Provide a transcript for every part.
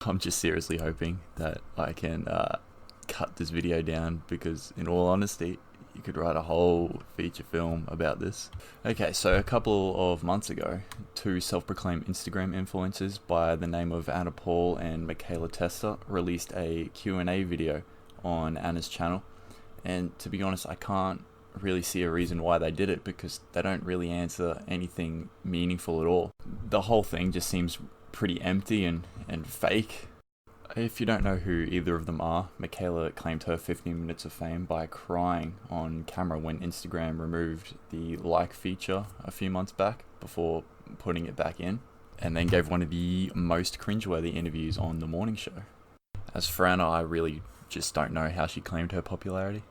I'm just seriously hoping that I can cut this video down, because in all honesty, you could write a whole feature film about this. Okay, so a couple of months ago, two self-proclaimed Instagram influencers by the name of Anna Paul and Michaela Testa released a Q&A video on Anna's channel. And to be honest, I can't really see a reason why they did it, because they don't really answer anything meaningful at all. The whole thing just seems pretty empty and fake. If you don't know who either of them are, Michaela claimed her 15 minutes of fame by crying on camera when Instagram removed the like feature a few months back before putting it back in, and then gave one of the most cringeworthy interviews on The Morning Show. As for Anna, I really just don't know how she claimed her popularity.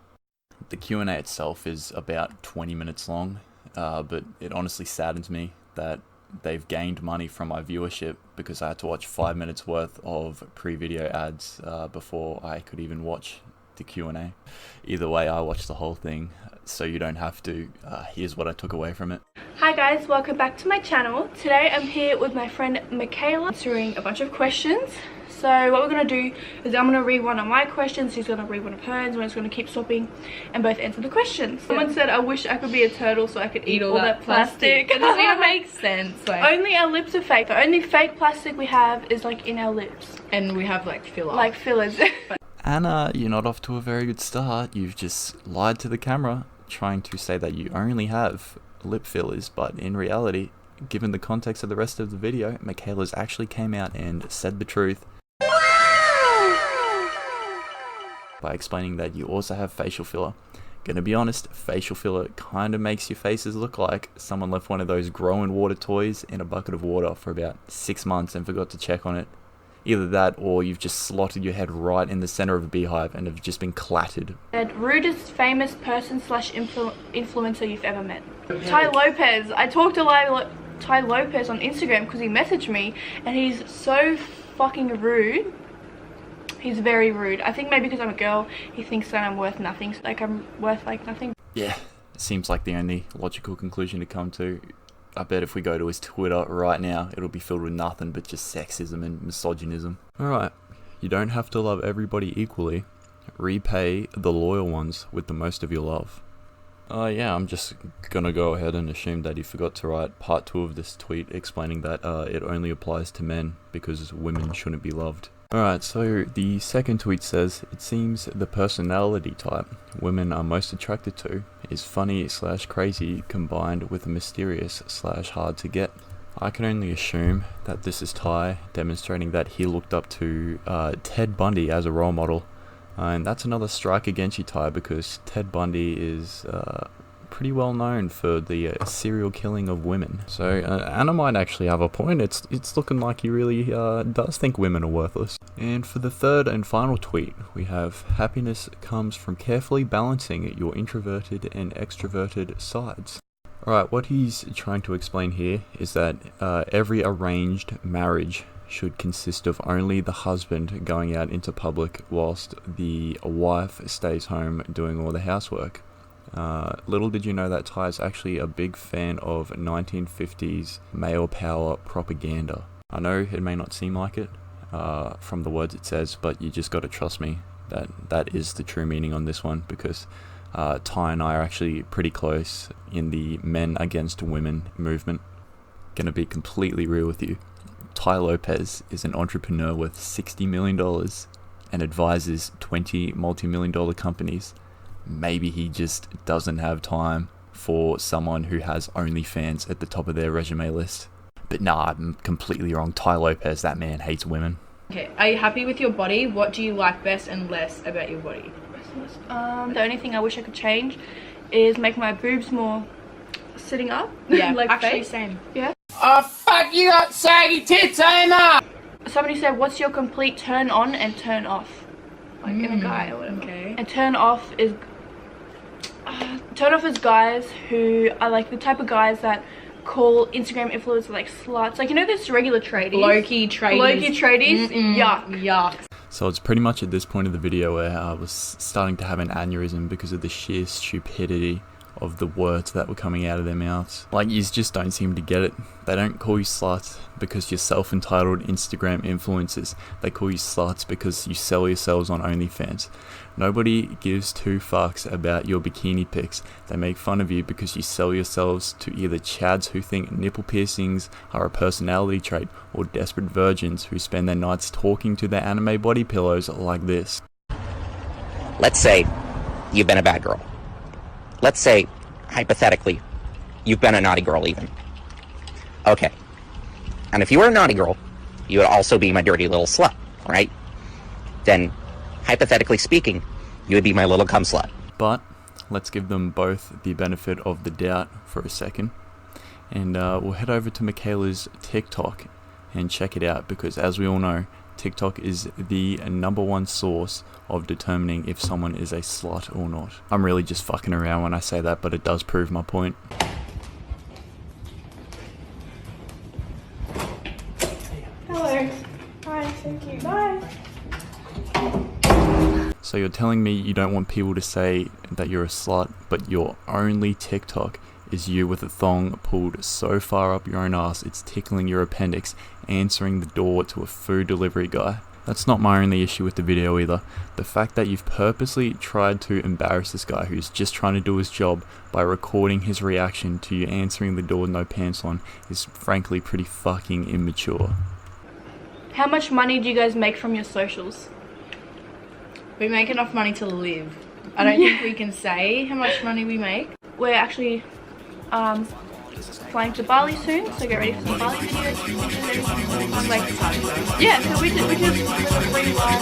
The Q&A itself is about 20 minutes long, but it honestly saddens me that they've gained money from my viewership, because I had to watch 5 minutes worth of pre-video ads before I could even watch the Q&A. Either way, I watched the whole thing, so you don't have to. Here's what I took away from it. Hi guys, welcome back to my channel. Today I'm here with my friend Michaela, answering a bunch of questions. So what we're going to do is I'm going to read one of my questions, she's going to read one of hers, and we're just going to keep swapping and both answer the questions. Someone said, I wish I could be a turtle so I could eat all that plastic. It doesn't even make sense. Like, only our lips are fake. The only fake plastic we have is like in our lips. and we have like filler. Like fillers. Anna, you're not off to a very good start. You've just lied to the camera, trying to say that you only have lip fillers, but in reality, given the context of the rest of the video, Michaela's actually came out and said the truth by explaining that you also have facial filler. Gonna be honest, facial filler kind of makes your faces look like someone left one of those grow in water toys in a bucket of water for about 6 months and forgot to check on it. Either that, or you've just slotted your head right in the center of a beehive and have just been clattered. And rudest famous person / influencer you've ever met. Ty Lopez. I talked to Ty Lopez on Instagram because he messaged me, and he's so fucking rude. He's very rude. I think maybe because I'm a girl, he thinks that I'm worth nothing. Like I'm worth like nothing. Yeah, seems like the only logical conclusion to come to. I bet if we go to his Twitter right now, it'll be filled with nothing but just sexism and misogynism. Alright, you don't have to love everybody equally. Repay the loyal ones with the most of your love. Yeah, I'm just gonna go ahead and assume that he forgot to write part 2 of this tweet explaining that it only applies to men because women shouldn't be loved. Alright, so the second tweet says, it seems the personality type women are most attracted to is funny / crazy combined with mysterious / hard to get. I can only assume that this is Ty demonstrating that he looked up to Ted Bundy as a role model. And that's another strike against you, Ty, because Ted Bundy is pretty well known for the serial killing of women. So Anna might actually have a point. It's looking like he really does think women are worthless. And for the third and final tweet, we have happiness comes from carefully balancing your introverted and extroverted sides. Alright, what he's trying to explain here is that every arranged marriage should consist of only the husband going out into public whilst the wife stays home doing all the housework. Little did you know that Ty is actually a big fan of 1950s male power propaganda. I know it may not seem like it from the words it says, but you just gotta trust me that that is the true meaning on this one, because Ty and I are actually pretty close in the men against women movement. Gonna be completely real with you. Ty Lopez is an entrepreneur worth $60 million and advises 20 multi-million-dollar companies. Maybe he just doesn't have time for someone who has OnlyFans at the top of their resume list. But nah, I'm completely wrong. Ty Lopez, that man hates women. Okay, are you happy with your body? What do you like best and less about your body? The only thing I wish I could change is make my boobs more sitting up. Yeah, like actually fake. same. Yeah. Oh fuck, you got saggy tits, Emma! Somebody said, what's your complete turn on and turn off? Like in a guy or whatever. Okay. And turn off is guys who are like the type of guys that call Instagram influencers like sluts. Like, you know, this regular tradies. Low-key tradies. Yuck. Yuck. So it's pretty much at this point of the video where I was starting to have an aneurysm because of the sheer stupidity of the words that were coming out of their mouths. Like, you just don't seem to get it. They don't call you sluts because you're self-entitled Instagram influencers. They call you sluts because you sell yourselves on OnlyFans. Nobody gives two fucks about your bikini pics. They make fun of you because you sell yourselves to either chads who think nipple piercings are a personality trait, or desperate virgins who spend their nights talking to their anime body pillows like this. Let's say you've been a bad girl. Let's say, hypothetically, you've been a naughty girl even. Okay. And if you were a naughty girl, you would also be my dirty little slut, right? Then, hypothetically speaking, you would be my little cum slut. But let's give them both the benefit of the doubt for a second. And we'll head over to Michaela's TikTok and check it out, because as we all know, TikTok is the #1 source of determining if someone is a slut or not. I'm really just fucking around when I say that, but it does prove my point. Hello. Hi, thank you. Bye. So you're telling me you don't want people to say that you're a slut, but your only TikTok is you with a thong pulled so far up your own ass it's tickling your appendix, answering the door to a food delivery guy. That's not my only issue with the video either. The fact that you've purposely tried to embarrass this guy who's just trying to do his job by recording his reaction to you answering the door with no pants on is frankly pretty fucking immature. How much money do you guys make from your socials? We make enough money to live. I don't think we can say how much money we make. We're actually flying to Bali soon, so get ready for some Bali videos. I'm like, yeah, so we just live a free life.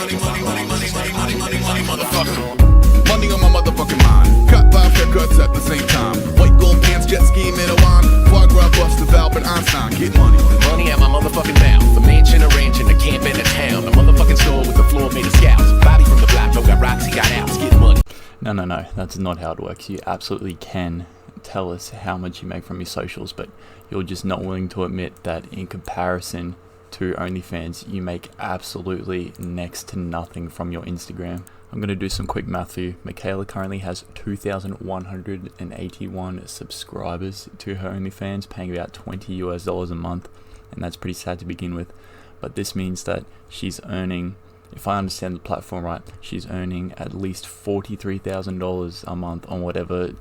Money on my motherfucking mind. Cut 5 haircuts at the same time. White gold pants, jet ski, middle wine. Foie gras, bust the Albert Einstein. Get money. Money at my motherfucking mouth. A mansion, a ranch, and a camp in a town. A motherfucking store with the floor made of scouts. Body from the block, no got rocks, he got outs. Get money. No, that's not how it works. You absolutely can tell us how much you make from your socials, but you're just not willing to admit that in comparison to OnlyFans, you make absolutely next to nothing from your Instagram. I'm going to do some quick math for you. Michaela currently has 2,181 subscribers to her OnlyFans, paying about $20 a month, and that's pretty sad to begin with. But this means that she's earning, if I understand the platform right, she's earning at least $43,000 a month on whatever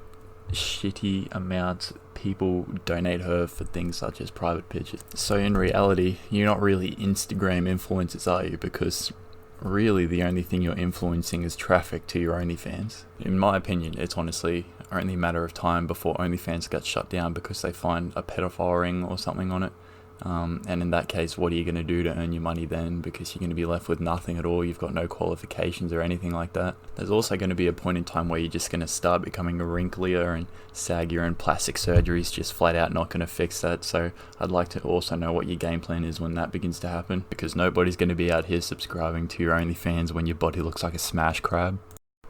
shitty amounts people donate her for things such as private pictures. So in reality, you're not really Instagram influencers, are you? Because really the only thing you're influencing is traffic to your OnlyFans. In my opinion, it's honestly only a matter of time before OnlyFans gets shut down because they find a pedophile ring or something on it. And in that case, what are you going to do to earn your money then? Because you're going to be left with nothing at all. You've got no qualifications or anything like that. There's also going to be a point in time where you're just going to start becoming wrinklier and saggier, and plastic surgery is just flat out not going to fix that. So I'd like to also know what your game plan is when that begins to happen, because nobody's going to be out here subscribing to your OnlyFans when your body looks like a smash crab.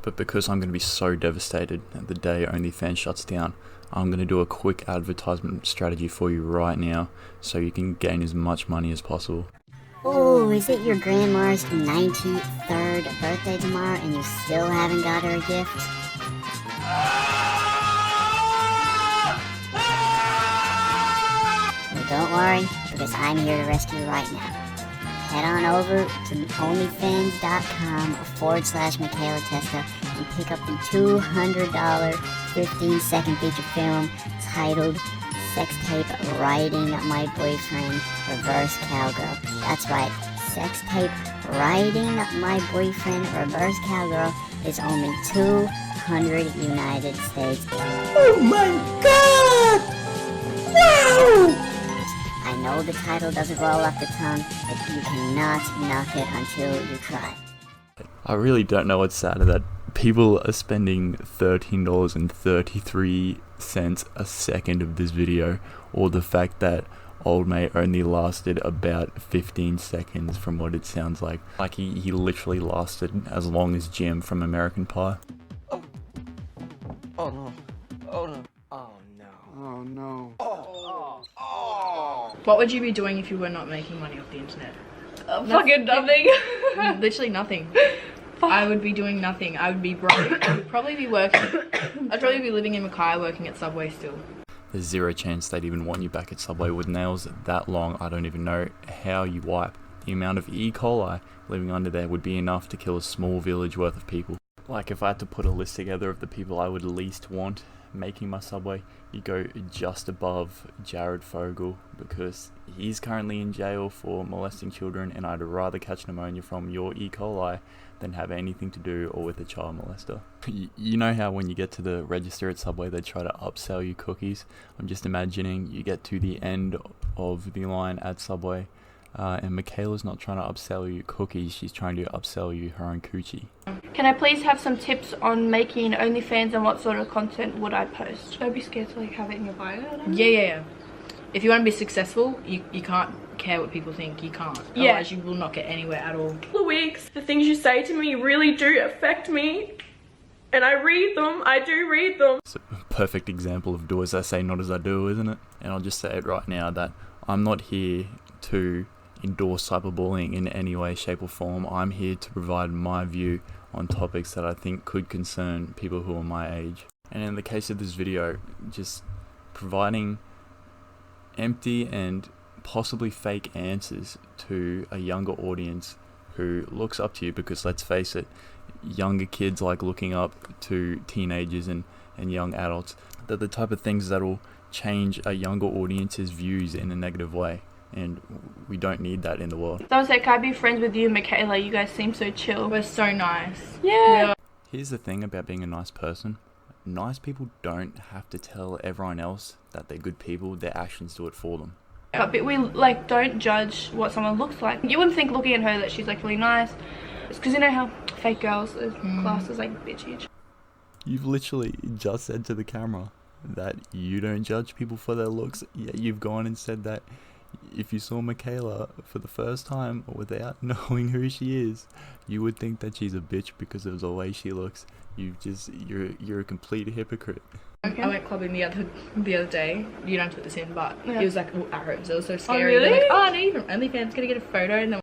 But because I'm going to be so devastated the day OnlyFans shuts down, I'm going to do a quick advertisement strategy for you right now so you can gain as much money as possible. Oh, is it your grandma's 93rd birthday tomorrow and you still haven't got her a gift? Well, don't worry, because I'm here to rescue you right now. Head on over to onlyfans.com/Michaela Testa and pick up the $200 15-second feature film titled Sex Tape Riding My Boyfriend Reverse Cowgirl. That's right, Sex Tape Riding My Boyfriend Reverse Cowgirl is only 200 United States. Oh my god! Wow! I know the title doesn't roll off the tongue, but you cannot knock it until you try. I really don't know what's sad that people are spending $13.33 a second of this video, or the fact that old mate only lasted about 15 seconds from what it sounds like. Like he literally lasted as long as Jim from American Pie. Oh no. Oh no. Oh no. Oh no. What would you be doing if you were not making money off the internet? Fucking nothing. Literally nothing. I would be doing nothing. I would be broke. I would probably be working. I'd probably be living in Mackay working at Subway still. There's zero chance they'd even want you back at Subway with nails that long. I don't even know how you wipe. The amount of E. coli living under there would be enough to kill a small village worth of people. Like, if I had to put a list together of the people I would least want making my Subway, you go just above Jared Fogle, because he's currently in jail for molesting children, and I'd rather catch pneumonia from your E. coli than have anything to do or with a child molester. You know how when you get to the register at Subway they try to upsell you cookies? I'm just imagining you get to the end of the line at Subway and Michaela's not trying to upsell you cookies, she's trying to upsell you her own coochie. Can I please have some tips on making OnlyFans and what sort of content would I post? Don't be scared to like have it in your bio. Yeah. If you want to be successful, you can't care what people think. You can't. Yeah. Otherwise you will not get anywhere at all. The weeks, the things you say to me really do affect me. And I read them. I do read them. It's a perfect example of do as I say, not as I do, isn't it? And I'll just say it right now that I'm not here to endorse cyberbullying in any way, shape or form. I'm here to provide my view on topics that I think could concern people who are my age. And in the case of this video, just providing empty and possibly fake answers to a younger audience who looks up to you, because let's face it, younger kids like looking up to teenagers and young adults. They're the type of things that'll change a younger audience's views in a negative way, and we don't need that in the world. So I was like, can I be friends with you and Michaela? You guys seem so chill. We're so nice. Yeah. Here's the thing about being a nice person. Nice people don't have to tell everyone else that they're good people. Their actions do it for them. But we like don't judge what someone looks like. You wouldn't think looking at her that she's like really nice. It's because you know how fake girls class is like bitchy. You've literally just said to the camera that you don't judge people for their looks, yet you've gone and said that if you saw Michaela for the first time without knowing who she is, you would think that she's a bitch because of the way she looks. You're a complete hypocrite. Okay. I went clubbing the other day. You don't put this in, but it was like all arrows. It was so scary. Oh, really? They're like, oh, no, you're from OnlyFans. Gonna get a photo, and then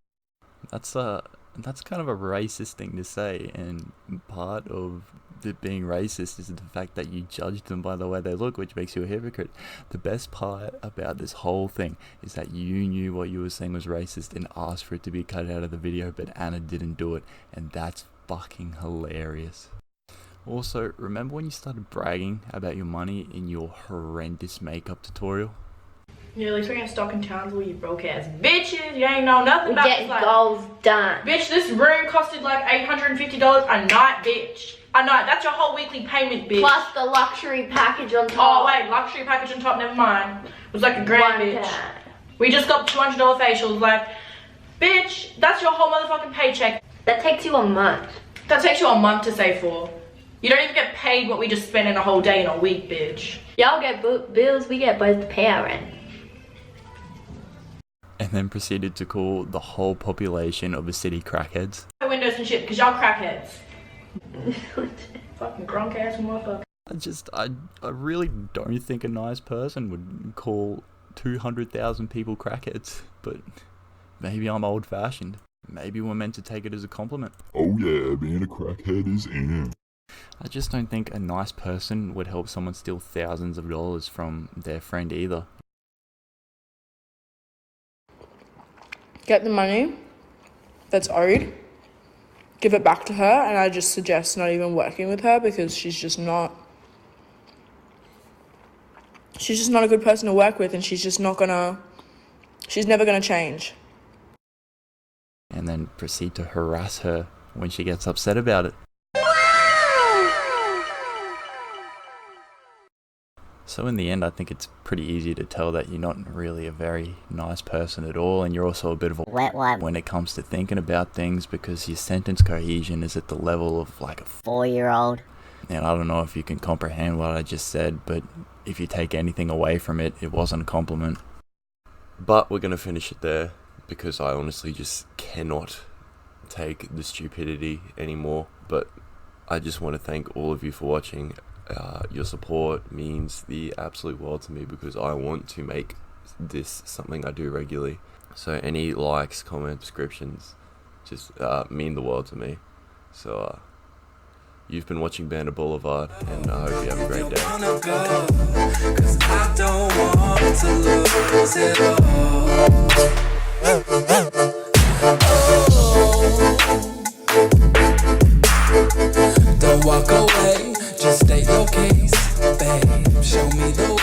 That's kind of a racist thing to say, and part of it being racist is the fact that you judge them by the way they look, which makes you a hypocrite. The best part about this whole thing is that you knew what you were saying was racist and asked for it to be cut out of the video, but Anna didn't do it, and that's fucking hilarious. Also, remember when you started bragging about your money in your horrendous makeup tutorial? Yeah, at least we're gonna stock in Townsville, you broke ass bitches. You ain't know nothing about Get goals done. Bitch, this room costed like $850 a night, bitch. A night, that's your whole weekly payment, bitch. Plus the luxury package on top. Oh wait, luxury package on top, never mind. It was like $1,000, bitch. Cat. We just got $200 facials, like, bitch, that's your whole motherfucking paycheck. That takes you a month. That takes you a month to save for. You don't even get paid what we just spent in a whole day in a week, bitch. Y'all get bills, we get both to pay our rent. And then proceeded to call the whole population of the city crackheads. Windows and shit, because y'all crackheads. Fucking drunk ass motherfucker. I really don't think a nice person would call 200,000 people crackheads, but maybe I'm old fashioned. Maybe we're meant to take it as a compliment. Oh yeah, being a crackhead is in. I just don't think a nice person would help someone steal thousands of dollars from their friend either. Get the money that's owed, give it back to her, and I just suggest not even working with her because she's just not a good person to work with, and she's never gonna change. And then proceed to harass her when she gets upset about it. So in the end, I think it's pretty easy to tell that you're not really a very nice person at all, and you're also a bit of a wet wipe when it comes to thinking about things, because your sentence cohesion is at the level of like a 4-year-old. And I don't know if you can comprehend what I just said, but if you take anything away from it, it wasn't a compliment. But we're going to finish it there, because I honestly just cannot take the stupidity anymore. But I just want to thank all of you for watching. Your support means the absolute world to me, because I want to make this something I do regularly. So any likes, comments, subscriptions just mean the world to me. So, you've been watching Band of Boulevard, and I hope you have a great day. Cause I don't want to lose it all. Don't walk away, just state your case, babe. Show me the